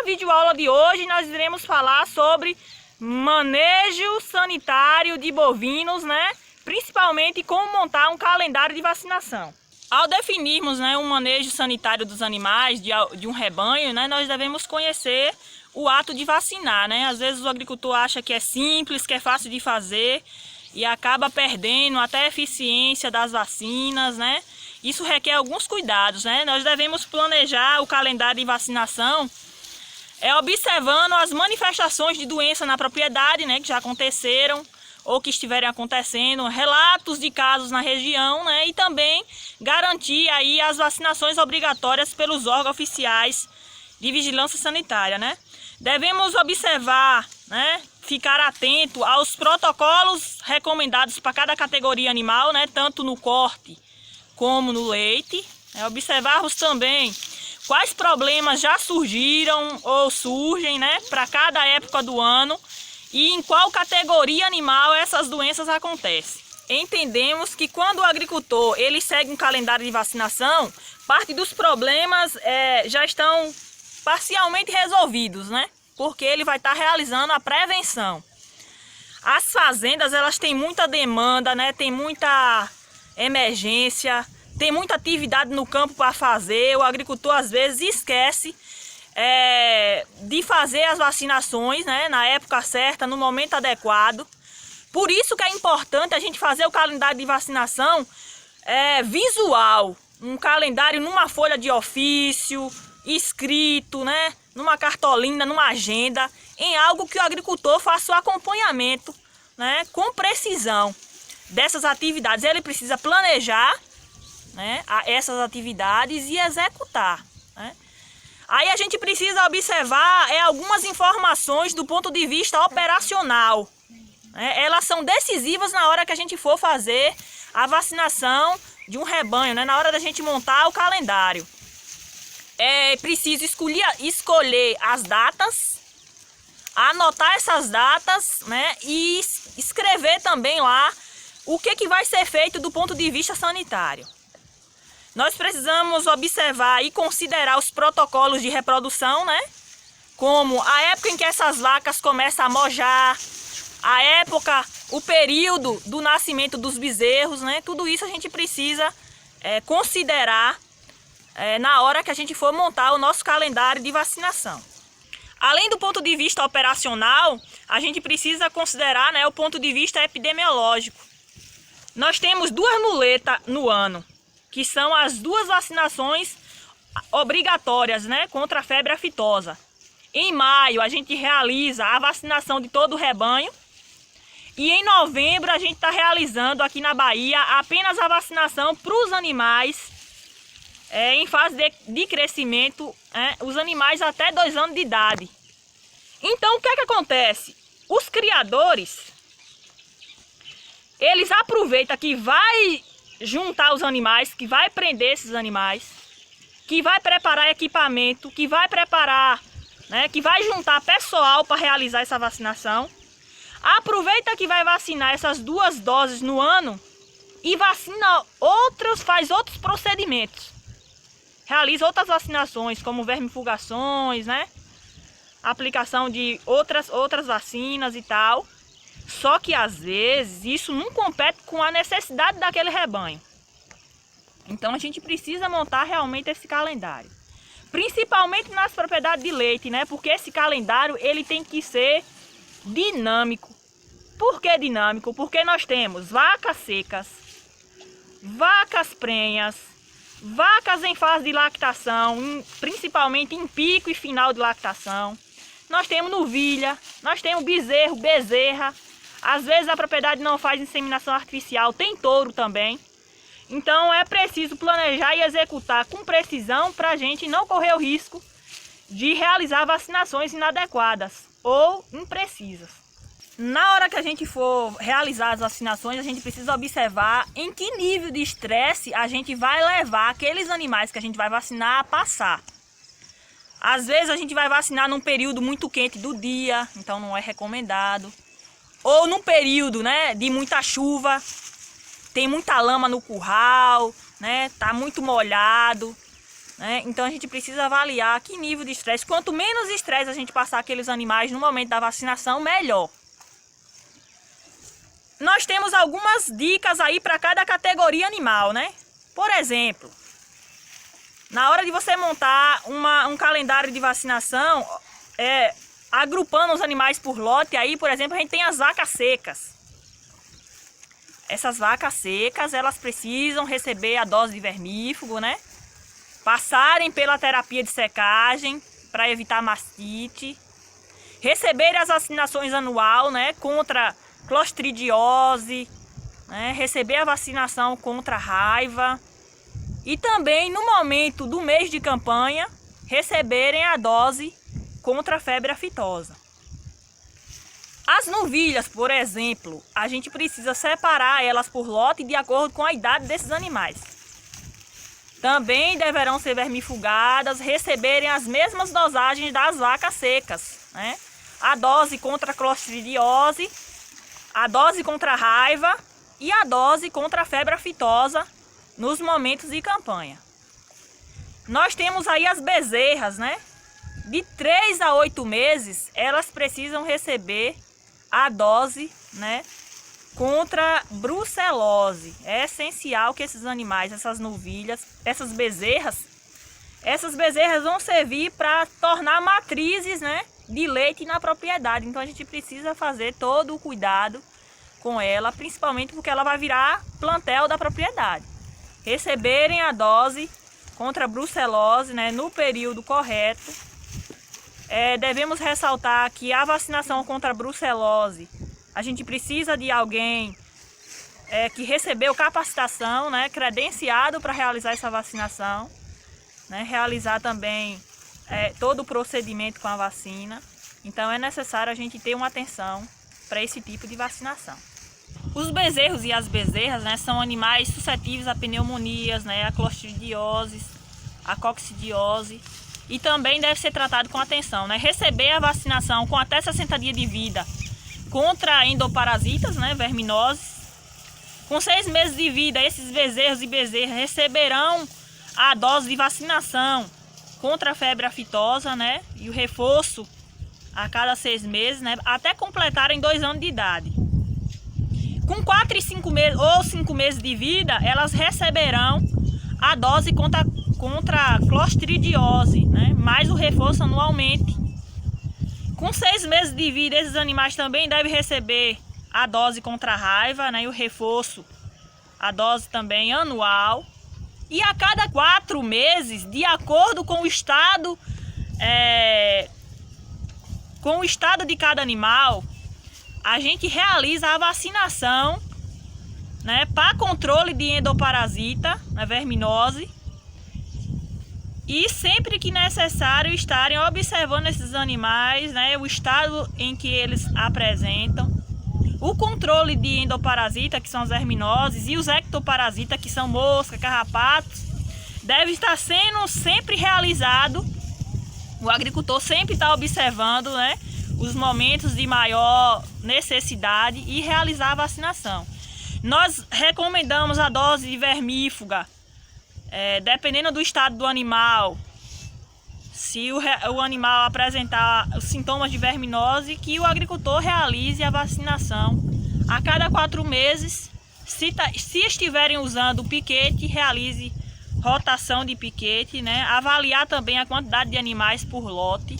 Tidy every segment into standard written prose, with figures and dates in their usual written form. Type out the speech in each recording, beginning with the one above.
Na videoaula de hoje nós iremos falar sobre manejo sanitário de bovinos, né? Principalmente como montar um calendário de vacinação. Ao definirmos, né, um manejo sanitário dos animais, de um rebanho, né, nós devemos conhecer o ato de vacinar, né? Às vezes o agricultor acha que é simples, que é fácil de fazer e acaba perdendo até a eficiência das vacinas, né? Isso requer alguns cuidados, né? Nós devemos planejar o calendário de vacinação observando as manifestações de doença na propriedade, né, que já aconteceram ou que estiverem acontecendo, relatos de casos na região, né, e também garantir aí as vacinações obrigatórias pelos órgãos oficiais de vigilância sanitária, né? Devemos observar, né, ficar atento aos protocolos recomendados para cada categoria animal, né, tanto no corte como no leite, né, observarmos também quais problemas já surgiram ou surgem, né, para cada época do ano e em qual categoria animal essas doenças acontecem. Entendemos que quando o agricultor ele segue um calendário de vacinação, parte dos problemas já estão parcialmente resolvidos, né? Porque ele vai estar realizando a prevenção. As fazendas elas têm muita demanda, né? Tem muita emergência, tem muita atividade no campo para fazer. O agricultor às vezes esquece de fazer as vacinações, né, na época certa, no momento adequado. Por isso que é importante a gente fazer o calendário de vacinação visual, um calendário numa folha de ofício, escrito, né, numa cartolina, numa agenda, em algo que o agricultor faça o acompanhamento, né, com precisão dessas atividades. Ele precisa planejar, né, essas atividades e executar, né? Aí a gente precisa observar algumas informações do ponto de vista operacional, né? Elas são decisivas na hora que a gente for fazer a vacinação de um rebanho, né? Na hora da gente montar o calendário. É preciso escolher as datas, anotar essas datas, né? E escrever também lá o que vai ser feito do ponto de vista sanitário. Nós precisamos observar e considerar os protocolos de reprodução, né? Como a época em que essas vacas começam a mojar, a época, o período do nascimento dos bezerros, né? Tudo isso a gente precisa considerar na hora que a gente for montar o nosso calendário de vacinação. Além do ponto de vista operacional, a gente precisa considerar, né, o ponto de vista epidemiológico. Nós temos duas muletas no ano, que são as duas vacinações obrigatórias, né, contra a febre aftosa. Em maio a gente realiza a vacinação de todo o rebanho e em novembro a gente está realizando aqui na Bahia apenas a vacinação para os animais em fase de crescimento, os animais até 2 anos de idade. Então o que acontece? Os criadores, eles aproveitam que vai juntar os animais, que vai prender esses animais, que vai preparar equipamento, que vai preparar, né, que vai juntar pessoal para realizar essa vacinação. Aproveita que vai vacinar essas 2 doses no ano e vacina faz outros procedimentos. Realiza outras vacinações, como vermifugações, né? Aplicação de outras vacinas e tal. Só que às vezes isso não compete com a necessidade daquele rebanho. Então a gente precisa montar realmente esse calendário. Principalmente nas propriedades de leite, né? Porque esse calendário ele tem que ser dinâmico. Por que dinâmico? Porque nós temos vacas secas, vacas prenhas, vacas em fase de lactação, principalmente em pico e final de lactação. Nós temos novilha, nós temos bezerro, bezerra. Às vezes a propriedade não faz inseminação artificial, tem touro também. Então é preciso planejar e executar com precisão para a gente não correr o risco de realizar vacinações inadequadas ou imprecisas. Na hora que a gente for realizar as vacinações, a gente precisa observar em que nível de estresse a gente vai levar aqueles animais que a gente vai vacinar a passar. Às vezes a gente vai vacinar num período muito quente do dia, então não é recomendado. Ou num período, né, de muita chuva, tem muita lama no curral, né, tá muito molhado, né? Então a gente precisa avaliar que nível de estresse. Quanto menos estresse a gente passar aqueles animais no momento da vacinação, melhor. Nós temos algumas dicas aí para cada categoria animal, né? Por exemplo, na hora de você montar um calendário de vacinação, agrupando os animais por lote, aí, por exemplo, a gente tem as vacas secas. Essas vacas secas, elas precisam receber a dose de vermífugo, né? Passarem pela terapia de secagem para evitar mastite. Receberem as vacinações anual, né? Contra clostridiose, né? Receber a vacinação contra a raiva. E também, no momento do mês de campanha, receberem a dose contra a febre aftosa. As novilhas, por exemplo, a gente precisa separar elas por lote de acordo com a idade desses animais. Também deverão ser vermifugadas, receberem as mesmas dosagens das vacas secas, né? A dose contra a clostridiose, a dose contra a raiva e a dose contra a febre aftosa nos momentos de campanha. Nós temos aí as bezerras, né? De 3 a 8 meses, elas precisam receber a dose, né, contra brucelose. É essencial que esses animais, essas novilhas, essas bezerras vão servir para tornar matrizes, né, de leite na propriedade. Então a gente precisa fazer todo o cuidado com ela, principalmente porque ela vai virar plantel da propriedade. Receberem a dose contra a brucelose, né, no período correto. Devemos ressaltar que a vacinação contra a brucelose, a gente precisa de alguém que recebeu capacitação, né, credenciado para realizar essa vacinação, né, realizar também todo o procedimento com a vacina. Então é necessário a gente ter uma atenção para esse tipo de vacinação. Os bezerros e as bezerras, né, são animais suscetíveis a pneumonias, né, a clostridiose, a coccidiose. E também deve ser tratado com atenção, né? Receber a vacinação com até 60 dias de vida contra endoparasitas, né? Verminoses. Com 6 meses de vida, esses bezerros e bezerras receberão a dose de vacinação contra a febre aftosa, né? E o reforço a cada 6 meses, né? Até completarem 2 anos de idade. Com 4 e 5 meses ou 5 meses de vida, elas receberão a dose contra a clostridiose, né? Mais o reforço anualmente. Com 6 meses de vida, esses animais também devem receber a dose contra a raiva, né? E o reforço, a dose também anual. E a cada 4 meses, de acordo com o estado, de cada animal, a gente realiza a vacinação, né, para controle de endoparasita, né, verminose. E sempre que necessário estarem observando esses animais, né, o estado em que eles apresentam. O controle de endoparasita, que são as verminoses, e os ectoparasitas, que são moscas, carrapatos, deve estar sendo sempre realizado. O agricultor sempre está observando, né, os momentos de maior necessidade e realizar a vacinação. Nós recomendamos a dose de vermífuga, dependendo do estado do animal. Se o animal apresentar os sintomas de verminose, que o agricultor realize a vacinação a cada 4 meses. Se estiverem usando piquete, realize rotação de piquete, né? Avaliar também a quantidade de animais por lote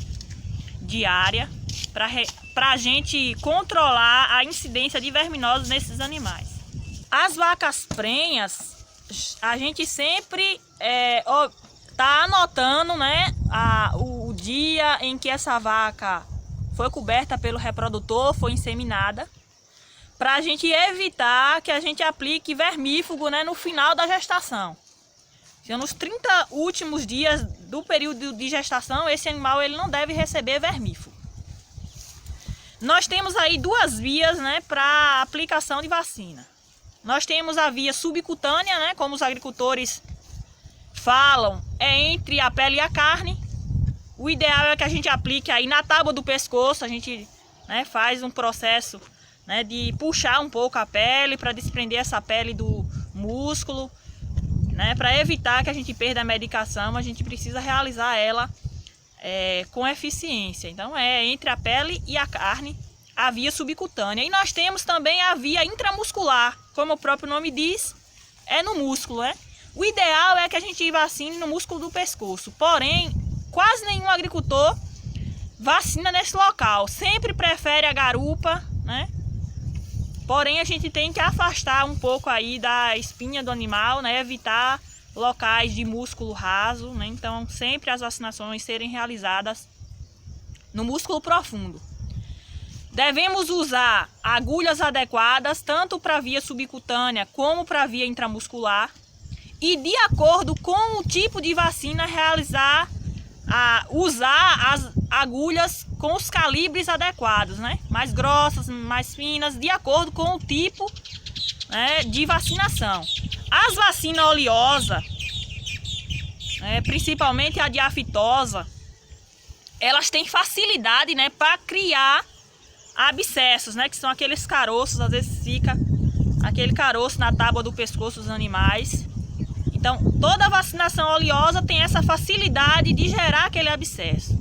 diária, para a gente controlar a incidência de verminose nesses animais. As vacas prenhas, a gente sempre tá anotando, né, o dia em que essa vaca foi coberta pelo reprodutor, foi inseminada, para a gente evitar que a gente aplique vermífugo, né, no final da gestação. Então, nos 30 últimos dias do período de gestação, esse animal ele não deve receber vermífugo. Nós temos aí 2 vias, né, para aplicação de vacina. Nós temos a via subcutânea, né, como os agricultores falam, entre a pele e a carne. O ideal é que a gente aplique aí na tábua do pescoço. A gente, né, faz um processo, né, de puxar um pouco a pele para desprender essa pele do músculo, né? Para evitar que a gente perda a medicação, a gente precisa realizar ela com eficiência. Então entre a pele e a carne, a via subcutânea. E nós temos também a via intramuscular, como o próprio nome diz, é no músculo, né? O ideal é que a gente vacine no músculo do pescoço, porém, quase nenhum agricultor vacina nesse local. Sempre prefere a garupa, né? Porém, a gente tem que afastar um pouco aí da espinha do animal, né? Evitar locais de músculo raso, né? Então, sempre as vacinações serem realizadas no músculo profundo. Devemos usar agulhas adequadas, tanto para a via subcutânea como para a via intramuscular. E de acordo com o tipo de vacina, usar as agulhas com os calibres adequados, né? Mais grossas, mais finas, de acordo com o tipo, né, de vacinação. As vacinas oleosas, principalmente a de aftosa, elas têm facilidade, né, para criar abscessos, né, que são aqueles caroços, às vezes fica aquele caroço na tábua do pescoço dos animais. Então, toda vacinação oleosa tem essa facilidade de gerar aquele abscesso.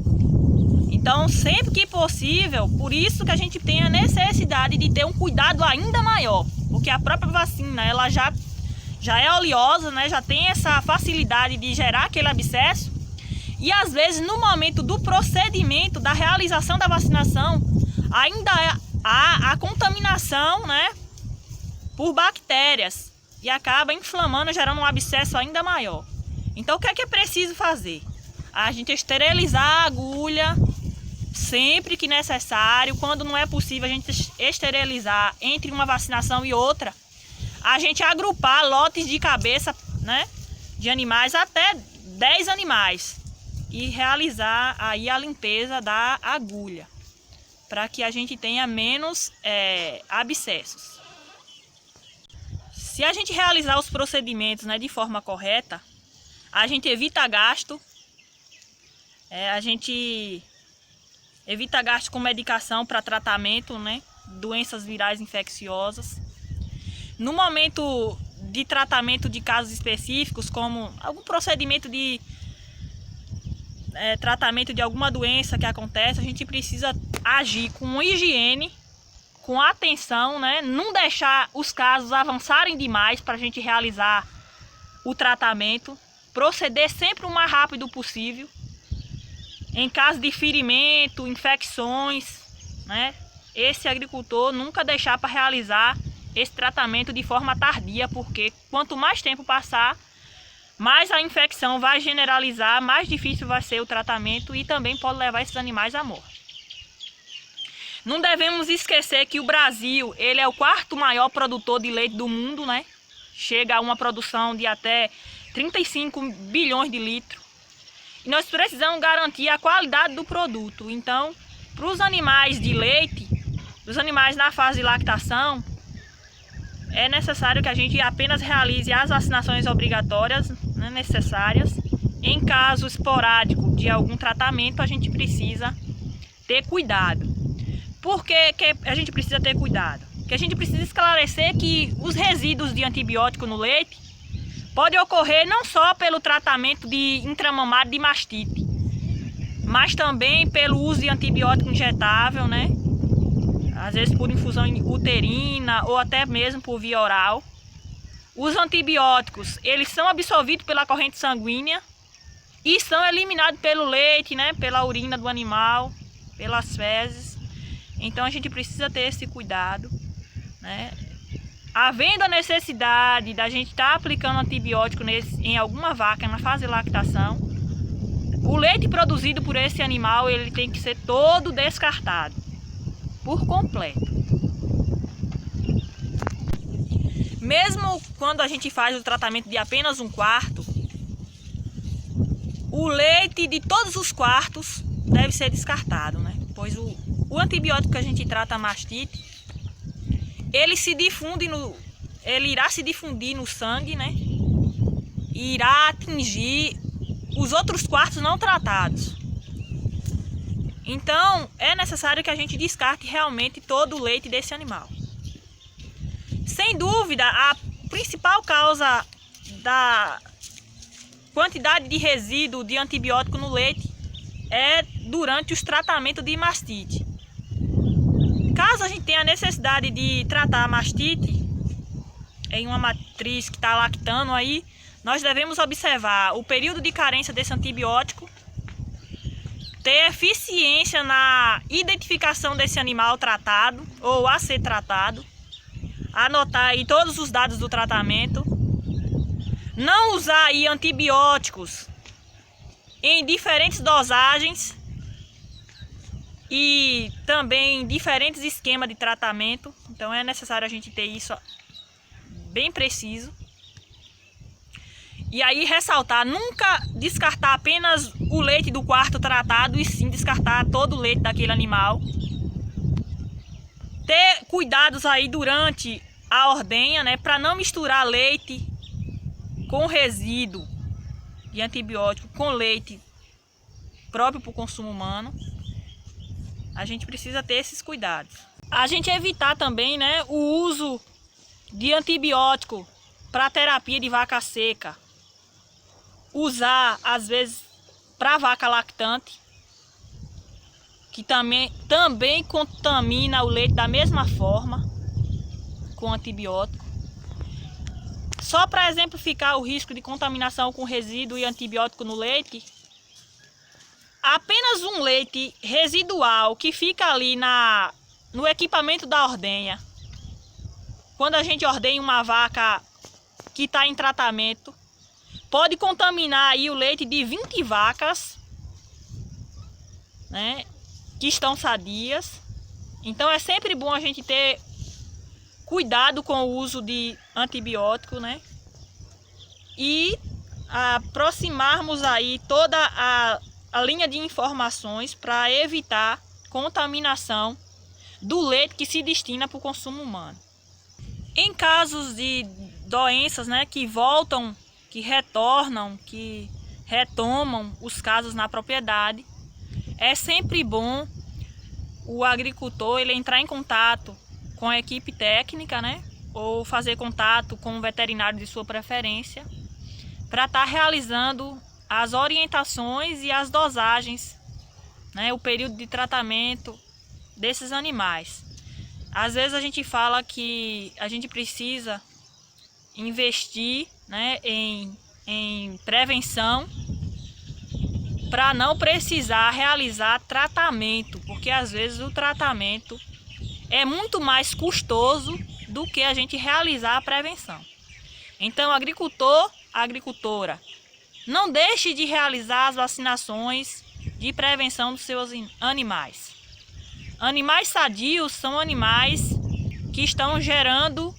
Então, sempre que possível, por isso que a gente tem a necessidade de ter um cuidado ainda maior, porque a própria vacina, ela já é oleosa, né? Já tem essa facilidade de gerar aquele abscesso. E às vezes, no momento do procedimento, da realização da vacinação, ainda há a contaminação, né, por bactérias. E acaba inflamando, gerando um abscesso ainda maior. Então, o que é preciso fazer? A gente esterilizar a agulha sempre que necessário. Quando não é possível a gente esterilizar entre uma vacinação e outra, a gente agrupar lotes de cabeça, né, de animais, até 10 animais, e realizar aí a limpeza da agulha, para que a gente tenha menos abscessos. Se a gente realizar os procedimentos, né, de forma correta, a gente evita gasto, a gente evita gasto com medicação para tratamento, né, doenças virais infecciosas. No momento de tratamento de casos específicos, como algum procedimento de tratamento de alguma doença que acontece, a gente precisa agir com higiene, com atenção, né? Não deixar os casos avançarem demais para a gente realizar o tratamento. Proceder sempre o mais rápido possível. Em caso de ferimento, infecções, né? Esse agricultor nunca deixar para realizar esse tratamento de forma tardia, porque quanto mais tempo passar, mais a infecção vai generalizar, mais difícil vai ser o tratamento e também pode levar esses animais à morte. Não devemos esquecer que o Brasil, ele é o 4º maior produtor de leite do mundo, né? Chega a uma produção de até 35 bilhões de litros. E nós precisamos garantir a qualidade do produto. Então, para os animais de leite, os animais na fase de lactação, é necessário que a gente apenas realize as vacinações obrigatórias, né, necessárias. Em caso esporádico de algum tratamento, a gente precisa ter cuidado. Por que a gente precisa ter cuidado? Porque a gente precisa esclarecer que os resíduos de antibiótico no leite podem ocorrer não só pelo tratamento de intramamário de mastite, mas também pelo uso de antibiótico injetável, né? Às vezes por infusão uterina ou até mesmo por via oral. Os antibióticos, eles são absorvidos pela corrente sanguínea e são eliminados pelo leite, né? Pela urina do animal, pelas fezes. Então a gente precisa ter esse cuidado, né? Havendo a necessidade da gente estar aplicando antibiótico em alguma vaca na fase de lactação, o leite produzido por esse animal, ele tem que ser todo descartado, por completo. Mesmo quando a gente faz o tratamento de apenas 1/4, o leite de todos os quartos deve ser descartado, né? Pois o antibiótico que a gente trata a mastite, ele irá se difundir no sangue, né? E irá atingir os outros quartos não tratados. Então, é necessário que a gente descarte realmente todo o leite desse animal. Sem dúvida, a principal causa quantidade de resíduo de antibiótico no leite é durante os tratamentos de mastite. Caso a gente tenha necessidade de tratar a mastite em uma matriz que está lactando aí, nós devemos observar o período de carência desse antibiótico, ter eficiência na identificação desse animal tratado ou a ser tratado, anotar aí todos os dados do tratamento, não usar aí antibióticos em diferentes dosagens e também diferentes esquemas de tratamento. Então é necessário a gente ter isso bem preciso. E aí ressaltar, nunca descartar apenas o leite do quarto tratado, e sim descartar todo o leite daquele animal. Ter cuidados aí durante a ordenha, né, para não misturar leite com resíduo de antibiótico com leite próprio para o consumo humano. A gente precisa ter esses cuidados. A gente evitar também, né, o uso de antibiótico para terapia de vaca seca. Usar, às vezes, para vaca lactante, que também contamina o leite da mesma forma, com antibiótico. Só para exemplificar o risco de contaminação com resíduo e antibiótico no leite, apenas um leite residual que fica ali no equipamento da ordenha, quando a gente ordenha uma vaca que está em tratamento, pode contaminar aí o leite de 20 vacas, né, que estão sadias. Então é sempre bom a gente ter cuidado com o uso de antibiótico, né, e aproximarmos aí toda a linha de informações para evitar contaminação do leite que se destina para o consumo humano. Em casos de doenças, né, que voltam, que retornam, que retomam os casos na propriedade, é sempre bom o agricultor ele entrar em contato com a equipe técnica, né, ou fazer contato com o veterinário de sua preferência, para estar realizando as orientações e as dosagens, né, o período de tratamento desses animais. Às vezes a gente fala que a gente precisa investir, né, em prevenção para não precisar realizar tratamento, porque às vezes o tratamento é muito mais custoso do que a gente realizar a prevenção. Então, agricultor, agricultora, não deixe de realizar as vacinações de prevenção dos seus animais. Animais sadios são animais que estão gerando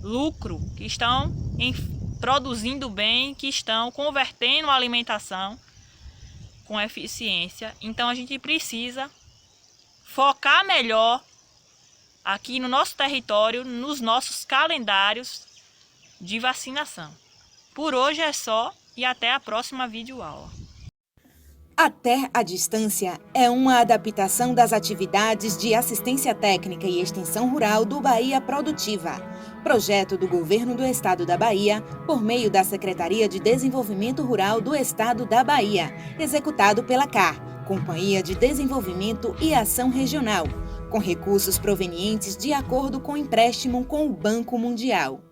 lucro, que estão produzindo bem, que estão convertendo a alimentação com eficiência. Então a gente precisa focar melhor aqui no nosso território, nos nossos calendários de vacinação. Por hoje é só e até a próxima videoaula. A TER à Distância é uma adaptação das atividades de assistência técnica e extensão rural do Bahia Produtiva, projeto do Governo do Estado da Bahia, por meio da Secretaria de Desenvolvimento Rural do Estado da Bahia, executado pela CAR, Companhia de Desenvolvimento e Ação Regional, com recursos provenientes de acordo com empréstimo com o Banco Mundial.